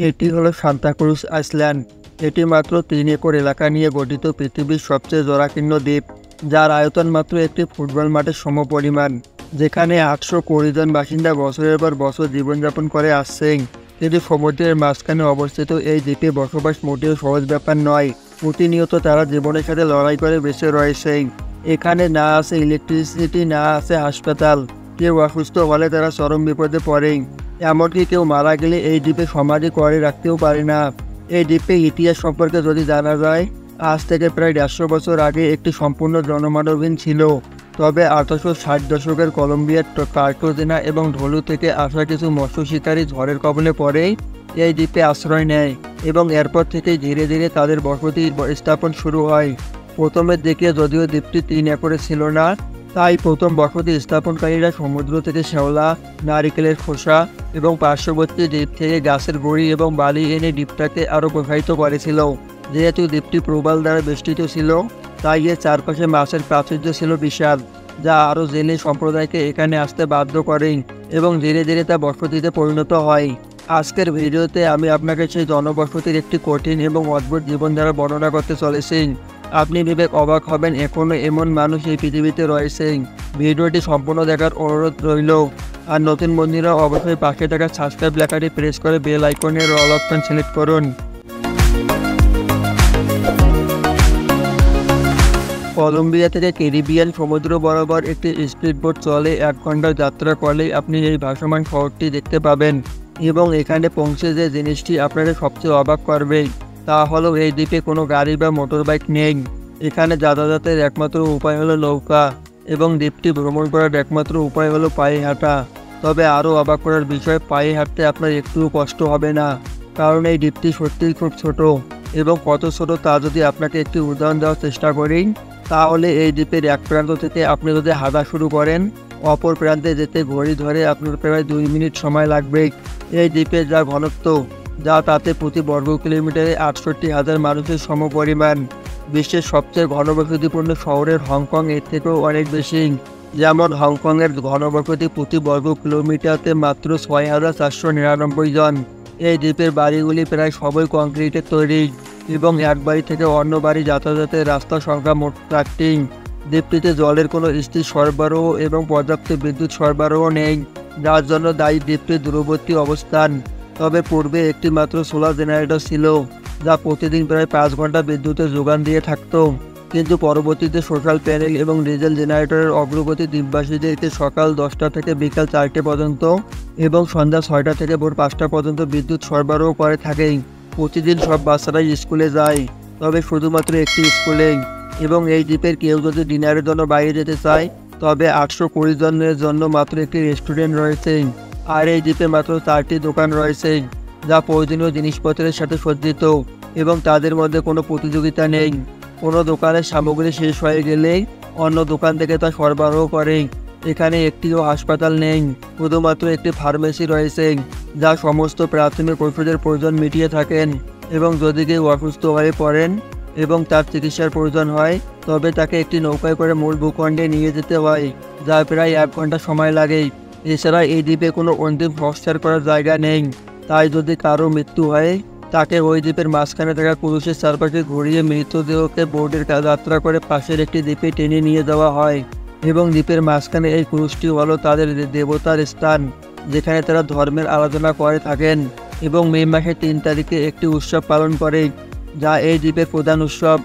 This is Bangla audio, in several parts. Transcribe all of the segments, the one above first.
এটি হলো সান্তা ক্রুজ আইল্যান্ড। এটি মাত্র ৩ একর এলাকা নিয়ে গঠিত পৃথিবীর সবচেয়ে জরাকীর্ণ দ্বীপ, যার আয়তন মাত্র একটি ফুটবল মাঠের সমপরিমাণ, যেখানে ৮২০ জন বাসিন্দা বছরের পর বছর জীবনযাপন করে আসছেন। কিন্তু সমুদ্রের মাঝখানে অবস্থিত এই দ্বীপে বসবাস মোটেও সহজ ব্যাপার নয়। প্রতিনিয়ত তারা জীবনের সাথে লড়াই করে বেঁচে রয়েছেন। এখানে না আছে ইলেকট্রিসিটি, না আছে হাসপাতাল। কেউ অসুস্থ হলে তারা চরম বিপদে পড়েন। এমনকি কেউ মারা গেলে এই দ্বীপে সমাধি করে রাখতেও পারে না। এই দ্বীপের ইতিহাস সম্পর্কে যদি জানা যায়, আজ থেকে প্রায় ১৫০ বছর আগে একটি সম্পূর্ণ জনমানবহীন ছিল। তবে ১৮৬০ দশকের কলম্বিয়ার কার্টাগেনা এবং ঢোলু থেকে আসা কিছু মৎস্য শিকারী ঝড়ের কবলে পড়েই এই দ্বীপে আশ্রয় নেয় এবং এরপর থেকেই ধীরে ধীরে তাদের বসতি স্থাপন শুরু হয়। প্রথমের দিকে যদিও দ্বীপটি ৩ একরে ছিল না, তাই প্রথম বসতি স্থাপনকারীরা সমুদ্র থেকে শ্যাওলা, নারিকেলের খোসা এবং পার্শ্ববর্তী দ্বীপ থেকে গাছের গুঁড়ি এবং বালি এনে দ্বীপটাকে আরও প্রসারিত করেছিল। যেহেতু দ্বীপটি প্রবাল দ্বারা বেষ্টিত ছিল, তাই এর চারপাশে মাছের প্রাচুর্য ছিল বিশাল, যা আরও জেলে সম্প্রদায়কে এখানে আসতে বাধ্য করে এবং ধীরে ধীরে তা বসতিতে পরিণত হয়। আজকের ভিডিওতে আমি আপনাকে সেই জনবসতির একটি কঠিন এবং অদ্ভুত জীবনধারা বর্ণনা করতে চলেছি। আপনি ভেবে অবাক হবেন এখনও এমন মানুষ এই পৃথিবীতে রয়েছেন। ভিডিওটি সম্পূর্ণ দেখার অনুরোধ রইল। আর নতুন বন্ধুরা অবশ্যই পাশে থাকা সাবস্ক্রাইব লেখাটি প্রেস করে বেল আইকনের অল অপশন সিলেক্ট করুন। কলম্বিয়া থেকে ক্যারিবিয়ান সমুদ্র বরাবর একটি স্পিডবোট চলে ১ ঘন্টার যাত্রা করলেই আপনি এই ভাসমান শহরটি দেখতে পাবেন। এবং এখানে পৌঁছে যে জিনিসটি আপনাকে সবচেয়ে অবাক করবে তা হলো এই দ্বীপে কোনো গাড়ি বা মোটরবাইক নেই। এখানে যাতায়াতের একমাত্র উপায় হলো নৌকা এবং দ্বীপটি ভ্রমণ করার একমাত্র উপায় হলো পায়ে হাঁটা। তবে আরও অবাক করার বিষয়, পায়ে হাঁটতে আপনার একটুও কষ্ট হবে না, কারণ এই দ্বীপটি সত্যিই খুব ছোট। এবং কত ছোট তা যদি আপনাকে একটি উদাহরণ দেওয়ার চেষ্টা করি, তাহলে এই দ্বীপের এক প্রান্ত থেকে আপনি যদি হাঁটা শুরু করেন, অপর প্রান্তে যেতে ঘড়ি ধরে আপনার প্রায় ২ মিনিট সময় লাগবে। এই দ্বীপের যা ঘনত্ব, যা তাতে প্রতি বর্গ কিলোমিটারে ৬৮,০০০ মানুষের সমপরিমাণ। বিশ্বের সবচেয়ে ঘনবসতিপূর্ণ শহরের হংকং এর থেকেও অনেক বেশি। যেমন হংকংয়ের ঘনবসতি প্রতি বর্গ কিলোমিটারতে মাত্র ৬,৪৯৯ জন। এই দ্বীপের বাড়িগুলি প্রায় সবই কংক্রিটের তৈরি এবং এক বাড়ি থেকে অন্য বাড়ি যাতায়াতের রাস্তার সংখ্যা মোট ৪টি। দ্বীপটিতে জলের কোনো স্থির সরবরাহ এবং পর্যাপ্ত বিদ্যুৎ সরবরাহ নেই, যার জন্য দায়ী দ্বীপটির দূরবর্তী অবস্থান। তবে পূর্বে একটি মাত্র সোলার জেনারেটর ছিল, যা প্রতিদিন প্রায় ৫ ঘন্টা বিদ্যুতের যোগান দিয়ে থাকত। কিন্তু পরবর্তীতে সোলার প্যানেল এবং ডিজেল জেনারেটরের অগ্রগতি দ্বীপবাসীদেরকে সকাল ১০টা থেকে বিকাল ৪টে পর্যন্ত এবং সন্ধ্যা ৬টা থেকে ভোর ৫টা পর্যন্ত বিদ্যুৎ সরবরাহ করে থাকে। প্রতিদিন সব বাচ্চারাই স্কুলে যায়, তবে শুধুমাত্র একটি স্কুলে। এবং এই দ্বীপের কেউ যদি ডিনারের জন্য বাইরে যেতে চায়, তবে ৮২০ জনের জন্য মাত্র একটি রেস্টুরেন্ট রয়েছে। আর এই দ্বীপে মাত্র ৪টি দোকান রয়েছে, যা প্রয়োজনীয় জিনিসপত্রের সাথে সজ্জিত এবং তাদের মধ্যে কোনো প্রতিযোগিতা নেই। কোনো দোকানের সামগ্রী শেষ হয়ে গেলে অন্য দোকান থেকে তা সরবরাহ করে। এখানে একটিও হাসপাতাল নেই, শুধুমাত্র একটি ফার্মেসি রয়েছে, যা সমস্ত প্রাথমিক ওষুধের প্রয়োজন মিটিয়ে থাকেন। এবং যদি কেউ অসুস্থ হয়ে পড়েন এবং তার চিকিৎসার প্রয়োজন হয়, তবে তাকে একটি নৌকায় করে মূল ভূখণ্ডে নিয়ে যেতে হয়, যা প্রায় ১ ঘন্টা সময় লাগে। এছাড়া এই দ্বীপে কোনো অন্তিম সংস্কার করার জায়গা নেই, তাই যদি কারো মৃত্যু হয়, তাকে ওই দ্বীপের মাঝখানে থাকা ক্রুশের চারপাশে ঘুরিয়ে মৃতদেহকে বোর্ডের যাত্রা করে পাশের একটি দ্বীপে টেনে নিয়ে যাওয়া হয়। এবং দ্বীপের মাঝখানে এই ক্রুশটি হলো তাদের দেবতার স্থান, যেখানে তারা ধর্মের আরাধনা করে থাকেন। এবং মে মাসের ৩ তারিখে একটি উৎসব পালন করে, যা এই দ্বীপের প্রধান উৎসব।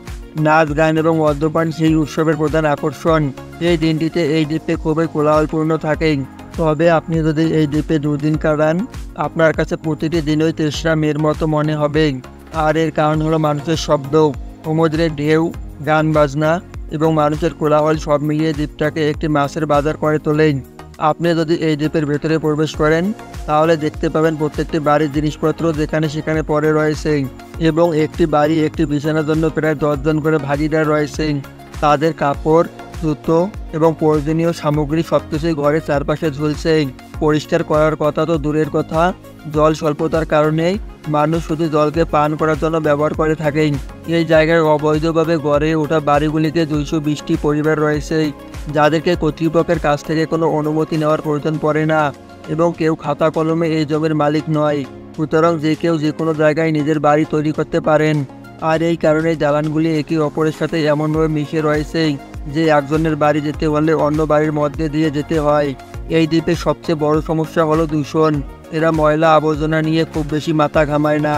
নাচ, গান এবং মদ্যপান সেই উৎসবের প্রধান আকর্ষণ। এই দিনটিতে এই দ্বীপে খুবই কোলাহলপূর্ণ থাকে। তবে আপনি যদি এই দ্বীপে ২ দিন কাটান, আপনার কাছে প্রতিটি দিনই ৩রা মের মতো মনে হবে। আর এর কারণ হলো মানুষের শব্দ, সমুদ্রের ঢেউ, গান বাজনা এবং মানুষের কোলাহল সব মিলিয়ে দ্বীপটাকে একটি মাছের বাজার করে তোলেন। আপনি যদি এই দ্বীপের ভেতরে প্রবেশ করেন, তাহলে দেখতে পাবেন প্রত্যেকটি বাড়ির জিনিসপত্র যেখানে সেখানে পড়ে রয়েছে এবং একটি বাড়ি একটি বিছানার জন্য প্রায় ১০ জন করে ভাগিদার রয়েছে। তাদের কাপড়, জুতো এবং প্রয়োজনীয় সামগ্রী সবকিছুই ঘরের চারপাশে ঝুলছে। পরিষ্কার করার কথা তো দূরের কথা, জল স্বল্পতার কারণে মানুষ শুধু জলকে পান করার জন্য ব্যবহার করে থাকেন। এই জায়গায় অবৈধভাবে গড়ে ওঠা বাড়িগুলিতে ২২০টি পরিবার রয়েছে, যাদেরকে কর্তৃপক্ষের কাছ থেকে কোনো অনুমতি নেওয়ার প্রয়োজন পড়ে না এবং কেউ খাতা কলমে এই জমির মালিক নয়। সুতরাং যে কেউ যে কোনো জায়গায় নিজের বাড়ি তৈরি করতে পারেন। আর এই কারণে দালানগুলি একে অপরের সাথে এমনভাবে মিশে রয়েছে যে একজনের বাড়ি যেতে হলে অন্য বাড়ির মধ্যে দিয়ে যেতে হয়। এই দ্বীপের সবচেয়ে বড় সমস্যা হলো দূষণ। এরা ময়লা আবর্জনা নিয়ে খুব বেশি মাথা ঘামায় না,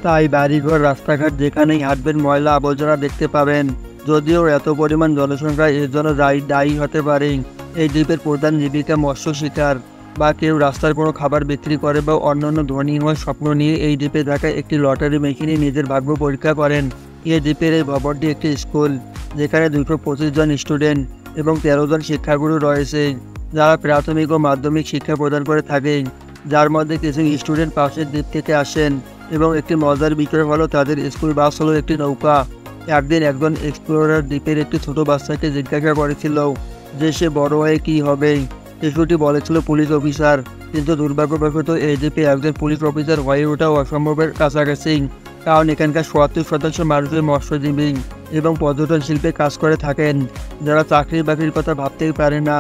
তাই বাড়িঘর রাস্তাঘাট যেখানেই হাঁটবেন ময়লা আবর্জনা দেখতে পাবেন। যদিও এত পরিমাণ জনসংখ্যা এর জন্য দায়ী হতে পারে। এই দ্বীপের প্রধান জীবিকা মৎস্য শিকার, বা কেউ রাস্তার কোনো খাবার বিক্রি করে বা অন্যান্য ধনী হওয়ার স্বপ্ন নিয়ে এই দ্বীপে থাকা একটি লটারি মেশিনে নিজের ভাগ্য পরীক্ষা করেন। এই দ্বীপের এই ভবনটি একটি স্কুল, যেখানে 225 জন স্টুডেন্ট এবং 13 জন শিক্ষাগুরু রয়েছে, যারা প্রাথমিক ও মাধ্যমিক শিক্ষা প্রদান করে থাকেন, যার মধ্যে কিছু স্টুডেন্ট পাশের দ্বীপ থেকে আসেন। এবং একটি মজার বিষয় হলো তাদের স্কুল বাস হলো একটি নৌকা। একদিন একজন এক্সপ্লোরার দ্বীপের একটি ছোট বাচ্চাকে জিজ্ঞাসা করেছিল যে সে বড় হয়ে কী হবে। শিশুটি বলেছিল পুলিশ অফিসার, কিন্তু দুর্ভাগ্যবশত এই দ্বীপে একজন পুলিশ অফিসার হয়ে ওঠা অসম্ভবের কাছাকাছি, কারণ এখানকার ৭০% মানুষের মৎস্যজীবী এবং পর্যটন শিল্পে কাজ করে থাকেন, যারা চাকরি বাকরির কথা ভাবতেই পারে না।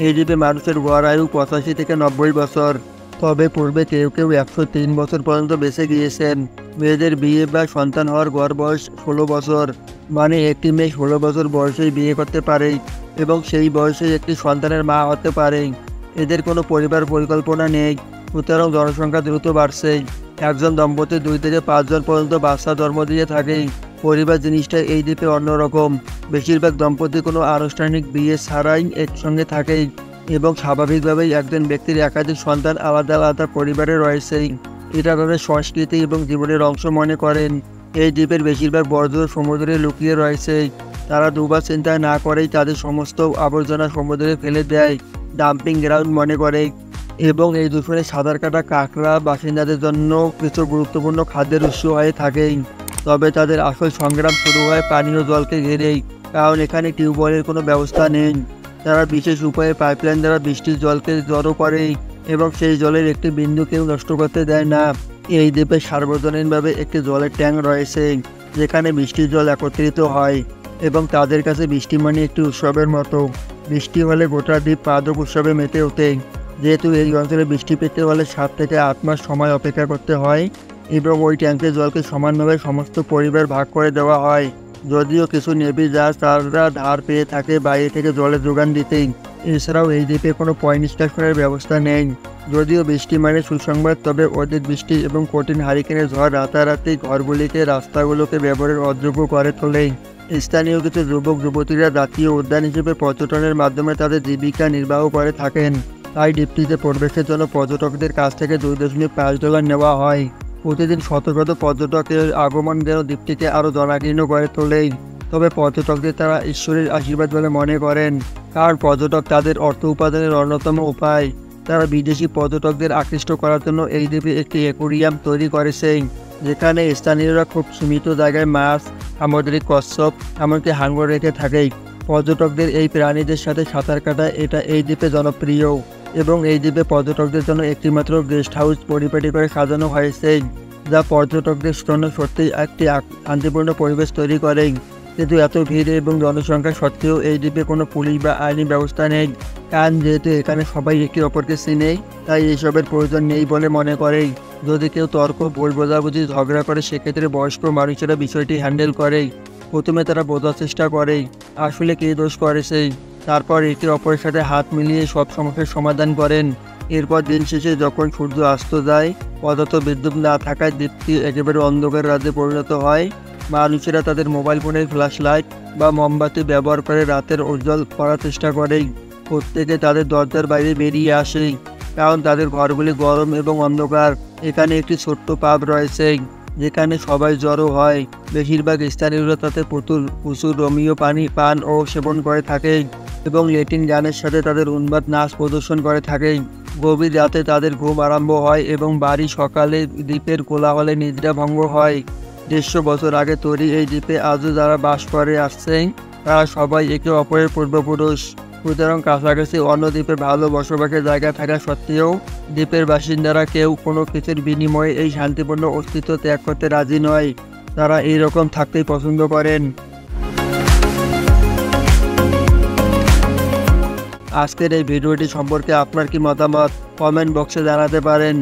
এই দ্বীপে মানুষের গড় আয়ু 85 থেকে 90 বছর, তবে পূর্বে কেউ কেউ 103 বছর পর্যন্ত বেঁচে গিয়েছেন। মেয়েদের বিয়ে বা সন্তান হওয়ার গড় বয়স 16 বছর, মানে একটি মেয়ে 16 বছর বয়সেই বিয়ে করতে পারে এবং সেই বয়সে একটি সন্তানের মা হতে পারে। এদের কোনো পরিবার পরিকল্পনা নেই, সুতরাং জনসংখ্যা দ্রুত বাড়ছে। একজন দম্পতি 2 থেকে 5 জন পর্যন্ত বাচ্চা জন্ম দিয়ে থাকে। পরিবার জিনিসটা এই দ্বীপে অন্যরকম। বেশিরভাগ দম্পতি কোনো আনুষ্ঠানিক বিয়ে ছাড়াই একসঙ্গে থাকে এবং স্বাভাবিকভাবেই একজন ব্যক্তির একাধিক সন্তান আলাদা আলাদা পরিবারে রয়েছে। এটা তাদের সংস্কৃতি এবং জীবনের অংশ মনে করেন। এই দ্বীপের বেশিরভাগ বর্জ্য সমুদ্রে লুকিয়ে রয়েছে। তারা দুবার চিন্তা না করেই তাদের সমস্ত আবর্জনা সমুদ্রে ফেলে দেয়, ডাম্পিং গ্রাউন্ড মনে করে। এবং এই দূষণে সাঁতার কাটা কাঁকড়া বাসিন্দাদের জন্য কিছু গুরুত্বপূর্ণ খাদ্যের উৎস হয়ে থাকে। তবে তাদের আসল সংগ্রাম শুরু হয় পানীয় জলকে ঘিরেই, কারণ এখানে টিউবওয়েলের কোনো ব্যবস্থা নেই। তারা বিশেষ উপায়ে পাইপলাইন দ্বারা বৃষ্টির জলকে জড়ো করে এবং সেই জলের একটি বিন্দু কেউ নষ্ট করতে দেয় না। এই দ্বীপে সার্বজনীনভাবে একটি জলের ট্যাঙ্ক রয়েছে, যেখানে বৃষ্টির জল একত্রিত হয় এবং তাদের কাছে বৃষ্টি মানে একটি উৎসবের মতো। বৃষ্টি হলে গোটা দ্বীপ পাদক উৎসবে মেতে ওঠে। যেহেতু এই অঞ্চলে বৃষ্টি পেতে হলে 7 থেকে 8 মাস সময় অপেক্ষা করতে হয় এবং ওই ট্যাঙ্কের জলকে সমানভাবে সমস্ত পরিবার ভাগ করে দেওয়া হয়। যদিও কিছু নেভি জাহাজ তারা ধার পেয়ে থাকে বাইরে থেকে জলের যোগান দিতেই। এছাড়াও এই দ্বীপে কোনো পয়েন্ট স্টেশনের ব্যবস্থা নেই। যদিও বৃষ্টি মানে সুসংবাদ, তবে অধিক বৃষ্টি এবং কঠিন হারিকেনের ঝড় রাতারাতি ঘরগুলিকে রাস্তাগুলোকে ব্যবহারের অযোগ্য করে তোলে। স্থানীয় কিছু যুবক যুবতীরা জাতীয় উদ্যান হিসেবে পর্যটনের মাধ্যমে তাদের জীবিকা নির্বাহ করে থাকেন। তাই দ্বীপটিতে প্রবেশের জন্য পর্যটকদের কাছ থেকে $2.5 নেওয়া হয়। প্রতিদিন শত শত পর্যটকের আগমন যেন দ্বীপটিকে আরও জনাকীর্ণ করে তোলে। তবে পর্যটকদের তারা ঈশ্বরের আশীর্বাদ বলে মনে করেন, কারণ পর্যটক তাদের অর্থ উপার্জনের অন্যতম উপায়। তারা বিদেশি পর্যটকদের আকৃষ্ট করার জন্য এই দ্বীপে একটি অ্যাকোয়ারিয়াম তৈরি করেছে, যেখানে স্থানীয়রা খুব সীমিত জায়গায় মাছ, সামুদ্রিক কচ্ছপ এমনকি হাঙর রেখে থাকে। পর্যটকদের এই প্রাণীদের সাথে সাঁতার কাটা এটা এই দ্বীপে জনপ্রিয় এবং এই দ্বীপে পর্যটকদের জন্য একটিমাত্র গেস্ট হাউস পরিপাটি করে সাজানো হয়েছে, যা পর্যটকদের জন্য সত্যিই একটি শান্তিপূর্ণ পরিবেশ তৈরি করে। কিন্তু এত ভিড় এবং জনসংখ্যা সত্ত্বেও এই দ্বীপে কোনো পুলিশ বা আইনি ব্যবস্থা নেই, কারণ যেহেতু এখানে সবাই একে অপরকে চিনে, তাই এসবের প্রয়োজন নেই বলে মনে করে। যদি কেউ তর্ক, ভুল বোঝাবুঝি, ঝগড়া করে, সেক্ষেত্রে বয়স্ক মানুষেরা বিষয়টি হ্যান্ডেল করে। প্রথমে তারা বোঝার চেষ্টা করে আসলে কে দোষ করেছে, তারপর একে অপরের সাথে হাত মিলিয়ে সব সমস্যার সমাধান করেন। এরপর দিন শেষে যখন সূর্য অস্ত যায়, পদার্থ বিদ্যুৎ না থাকায় দ্বীপটি একেবারে অন্ধকার রাজ্যে পরিণত হয়। মানুষেরা তাদের মোবাইল ফোনের ফ্ল্যাশ লাইট বা মোমবাতি ব্যবহার করে রাতের উজ্জ্বল করার চেষ্টা করে। প্রত্যেকে তাদের দরজার বাইরে বেরিয়ে আসে, কারণ তাদের ঘরগুলি গরম এবং অন্ধকার। এখানে একটি ছোট্ট পাব রয়েছে, যেখানে সবাই জড়ো হয়। বেশিরভাগ স্থানীয়রা তাতে প্রচুর রোমীয় পান ও সেবন করে থাকে এবং ল্যাটিন গানের সাথে তাদের উন্মাদ নাচ প্রদর্শন করে থাকে। গভীর রাতে তাদের ঘুম আরম্ভ হয় এবং বাড়ি সকালে দ্বীপের কোলাহলে নিদ্রা ভঙ্গ হয়। 150 বছর আগে তৈরি এই দ্বীপে আজও যারা বাস করে আসছেন, তারা সবাই একে অপরের পূর্বপুরুষ। সুতরাং কাছাকাছি অন্য দ্বীপে ভালো বসবাসের জায়গা থাকা সত্ত্বেও দ্বীপের বাসিন্দারা কেউ কোনো কিছুর বিনিময়ে এই শান্তিপূর্ণ অস্তিত্ব ত্যাগ করতে রাজি নয়। তারা এইরকম থাকতেই পছন্দ করেন। আজকের এই ভিডিওটি সম্পর্কে আপনার কি মতামত কমেন্ট বক্সে জানাতে পারেন।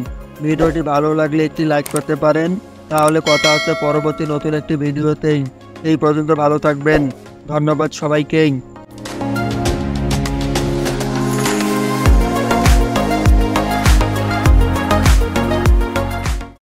ভিডিওটি ভালো লাগলে একটি লাইক করতে পারেন। তাহলে কথা হচ্ছে পরবর্তী নতুন একটি ভিডিওতেই। এই পর্যন্ত ভালো থাকবেন। ধন্যবাদ সবাইকেই।